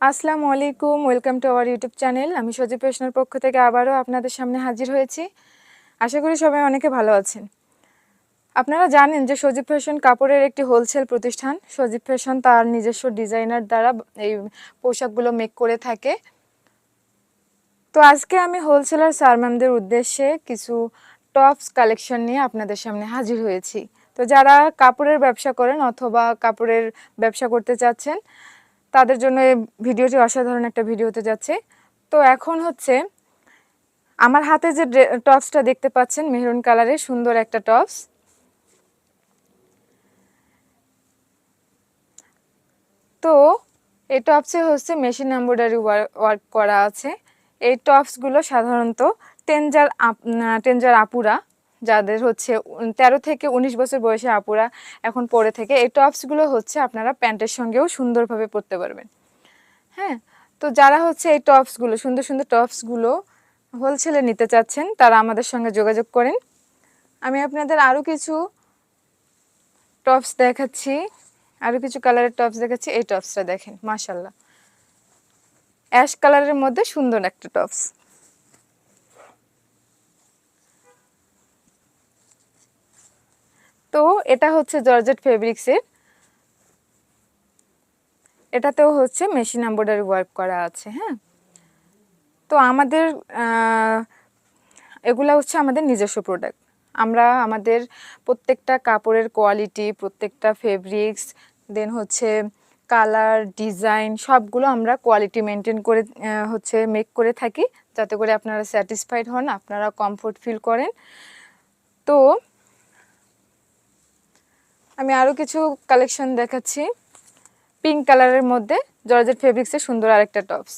আসসালামু আলাইকুম, welcome to our YouTube channel. আমি সজীব ফ্যাশনের পক্ষ থেকে আবারও আপনাদের সামনে হাজির হয়েছি। আশা করি সবাই অনেকে ভালো আছেন। আপনারা জানেন যে সজীব ফ্যাশন কাপড়ের একটি হোলসেল প্রতিষ্ঠান। সজীব ফ্যাশন তার নিজস্ব ডিজাইনার দ্বারা এই পোশাকগুলো মেক করে থাকে। তো আজকে আমি হোলসেলার স্যার ম্যামদের উদ্দেশ্যে কিছু টপস কালেকশন নিয়ে আপনাদের সামনে হাজির হয়েছি। তো যারা কাপড়ের ব্যবসা করেন অথবা কাপড়ের ব্যবসা করতে চাচ্ছেন, তাদের জন্য এই ভিডিওটি অসাধারণ একটা ভিডিও হতে যাচ্ছে। তো এখন হচ্ছে আমার হাতে যে টপসটা দেখতে পাচ্ছেন, মেরুন কালারের সুন্দর একটা টপস। তো এই টপসে হচ্ছে মেশিন এমব্রয়ডারি ওয়ার্ক করা আছে। এই টপসগুলো সাধারণত টেনজার আপুরা, যাদের হচ্ছে 13 থেকে 19 বছর বয়সে আপুরা এখন পরে থেকে, এই টপসগুলো হচ্ছে আপনারা প্যান্টের সঙ্গেও সুন্দরভাবে পরতে পারবেন। হ্যাঁ, তো যারা হচ্ছে এই টপসগুলো সুন্দর সুন্দর টপসগুলো হোলসেলে নিতে চাচ্ছেন, তারা আমাদের সঙ্গে যোগাযোগ করেন। আমি আপনাদের আরও কিছু টপস দেখাচ্ছি, আরও কিছু কালারের টপস দেখাচ্ছি। এই টপসটা দেখেন, মাশাল্লাহ, অ্যাশ কালারের মধ্যে সুন্দর একটা টপস। তো এটা হচ্ছে জর্জেট ফেব্রিক্সের, এটাতেও হচ্ছে মেশিন এমব্রয়ডারি ওয়ার্ক করা আছে। হ্যাঁ, তো আমাদের এগুলা হচ্ছে আমাদের নিজস্ব প্রোডাক্ট। আমরা আমাদের প্রত্যেকটা কাপড়ের কোয়ালিটি, প্রত্যেকটা ফেব্রিক্স, দেন হচ্ছে কালার, ডিজাইন, সবগুলো আমরা কোয়ালিটি মেনটেন করে হচ্ছে মেক করে থাকি, যাতে করে আপনারা স্যাটিসফাইড হন, আপনারা কমফোর্ট ফিল করেন। তো আমি আরও কিছু কালেকশন দেখাচ্ছি। পিঙ্ক কালারের মধ্যে জর্জেট ফেব্রিক্সের সুন্দর আরেকটা টপস।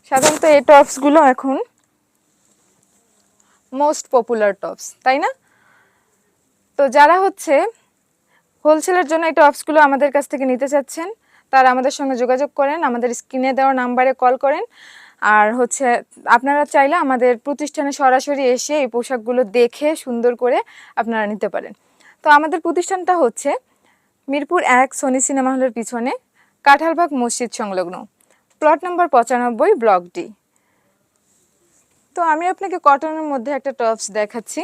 সাধারণত এই টপসগুলো এখন মোস্ট পপুলার টপস, তাই না? তো যারা হচ্ছে হোলসেলের জন্য এই টপসগুলো আমাদের কাছ থেকে নিতে চাচ্ছেন, তারা আমাদের সঙ্গে যোগাযোগ করেন, আমাদের স্ক্রিনে দেওয়া নাম্বারে কল করেন। আর হচ্ছে আপনারা চাইলে আমাদের প্রতিষ্ঠানে সরাসরি এসে এই পোশাকগুলো দেখে সুন্দর করে আপনারা নিতে পারেন। তো আমাদের প্রতিষ্ঠানটা হচ্ছে মিরপুর 1 সনি সিনেমা হলের পিছনে, কাঁঠালবাগ মসজিদ সংলগ্ন, প্লট নম্বর 95, ব্লক ডি। তো আমি আপনাকে কটনের মধ্যে একটা টপস দেখাচ্ছি।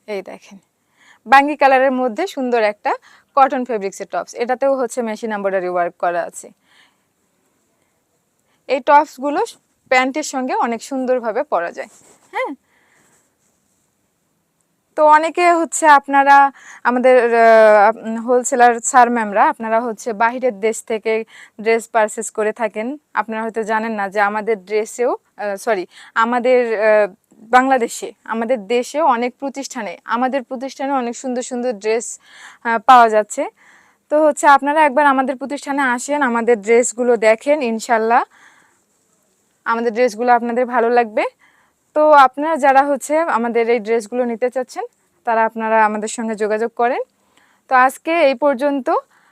এই দেখেন, বাঙ্গি কালারের মধ্যে সুন্দর একটা কটন ফেব্রিক্সের টপস। এটাতেও হচ্ছে মেশিন এমব্রয়ডারি ওয়ার্ক করা আছে। এই টপসগুলো প্যান্টের সঙ্গে অনেক সুন্দরভাবে পরা যায়। হ্যাঁ, তো অনেকে হচ্ছে আপনারা আমাদের হোলসেলার স্যার ম্যামরা, আপনারা হচ্ছে বাহিরের দেশ থেকে ড্রেস পারচেস করে থাকেন। আপনারা হয়তো জানেন না যে আমাদের ড্রেসেও আমাদের আমাদের দেশেও অনেক প্রতিষ্ঠানে, আমাদের প্রতিষ্ঠানে অনেক সুন্দর সুন্দর ড্রেস পাওয়া যাচ্ছে। তো হচ্ছে আপনারা একবার আমাদের প্রতিষ্ঠানে আসেন, আমাদের ড্রেসগুলো দেখেন, ইনশাল্লাহ আমাদের ড্রেসগুলো আপনাদের ভালো লাগবে। তো আপনারা যারা হচ্ছে আমাদের এই ড্রেসগুলো নিতে চাচ্ছেন, তারা আপনারা আমাদের সঙ্গে যোগাযোগ করেন। তো আজকে এই পর্যন্ত।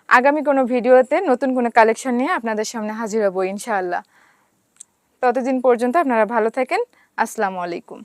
আগামী কোনো ভিডিওতে নতুন কোনো কালেকশন নিয়ে আপনাদের সামনে হাজির হব ইনশাআল্লাহ। ততদিন পর্যন্ত আপনারা ভালো থাকেন। আসসালামু আলাইকুম।